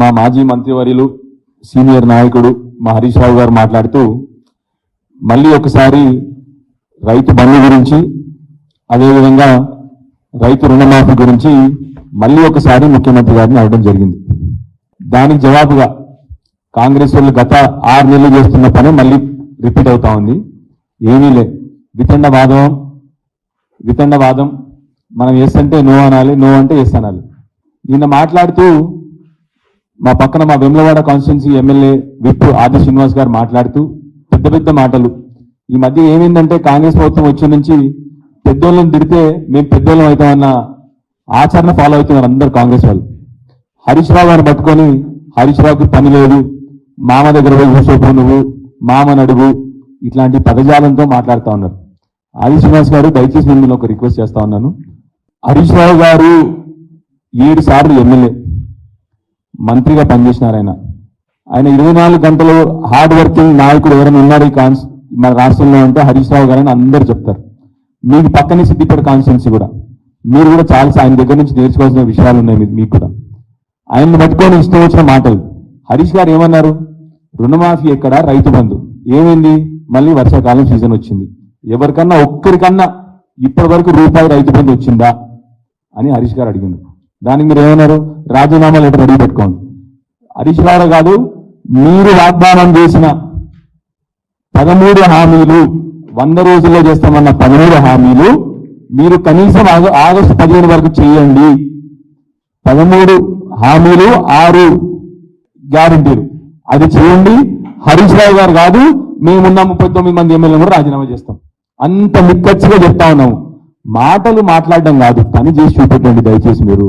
మా మాజీ మంత్రివర్యులు సీనియర్ నాయకుడు మా హరీష్ రావు గారు మాట్లాడుతూ మళ్ళీ ఒకసారి రైతు బంధు గురించి అదేవిధంగా రైతు రుణమాఫీ గురించి మళ్ళీ ఒకసారి ముఖ్యమంత్రి గారిని అడగడం జరిగింది. దానికి జవాబుగా కాంగ్రెస్ వాళ్ళు గత 6 నెలలు చేస్తున్న పని మళ్ళీ రిపీట్ అవుతా ఉంది. ఏమీ లే, వితండవాదం మనం ఎస్ అంటే నో అనాలి, నో అంటే ఎస్ అనాలి. నిన్న మాట్లాడుతూ మా పక్కన మా వెమ్లవాడ కాన్స్టిట్యున్సీ ఎమ్మెల్యే విప్ ఆది శ్రీనివాస్ గారు మాట్లాడుతూ పెద్ద పెద్ద మాటలు. ఈ మధ్య ఏమైందంటే కాంగ్రెస్ ప్రభుత్వం వచ్చే నుంచి పెద్దోళ్ళని తిడితే మేము పెద్దోళ్ళం అవుతామన్న ఆచరణ ఫాలో అవుతున్నారు అందరు కాంగ్రెస్ వాళ్ళు. హరీష్ రావు గారు పట్టుకొని హరీష్ రావుకి పని లేదు, మామ దగ్గర పోయి కూర్చోపో, నువ్వు మామని అడుగు, ఇట్లాంటి పదజాలంతో మాట్లాడుతూ ఉన్నారు. ఆది శ్రీనివాస్ గారు దయచేసి మిమ్మల్ని ఒక రిక్వెస్ట్ చేస్తా ఉన్నాను. హరీష్ రావు గారు 7 సార్లు ఎమ్మెల్యే మంత్రిగా పనిచేసినారు. ఆయన 24 గంటలు హార్డ్ వర్కింగ్ నాయకుడు ఎవరైనా ఉన్నారు ఈ మన రాష్ట్రంలో అంటే హరీష్ రావు గారు అని అందరూ చెప్తారు. మీకు పక్కనే సిద్దిపేట కాన్స్టిట్యున్సీ కూడా, మీరు కూడా చాలా ఆయన దగ్గర నుంచి నేర్చుకోవాల్సిన విషయాలు ఉన్నాయి మీకు కూడా. ఆయన్ని పట్టుకొని ఇష్టం వచ్చిన మాటలు. హరీష్ గారు ఏమన్నారు? రుణమాఫీ ఎక్కడ, రైతు బంధు ఏమైంది? మళ్ళీ వర్షాకాలం సీజన్ వచ్చింది, ఎవరికన్నా ఒక్కరికన్నా ఇప్పటి వరకు రూపాయి రైతు బంధు వచ్చిందా అని హరీష్ గారు అడిగింది. దానికి మీరు ఏమన్నారు? రాజీనామా లెటర్ రెడీ పెట్టుకోండి. హరీష్ రావు కాదు, మీరు వాగ్దానం చేసిన 13 హామీలు, 100 రోజుల్లో చేస్తామన్న 13 హామీలు మీరు కనీసం ఆగస్టు 15 వరకు చేయండి. 13 హామీలు, 6 గ్యారంటీలు, అది చేయండి. హరీష్ రావు గారు కాదు, మేమున్న 39 మంది ఎమ్మెల్యేలు కూడా రాజీనామా చేస్తాం. అంత నిక్కచ్చిగా చెప్తా ఉన్నాము. మాటలు మాట్లాడడం కాదు, పని చేసి చూపెట్టండి దయచేసి మీరు.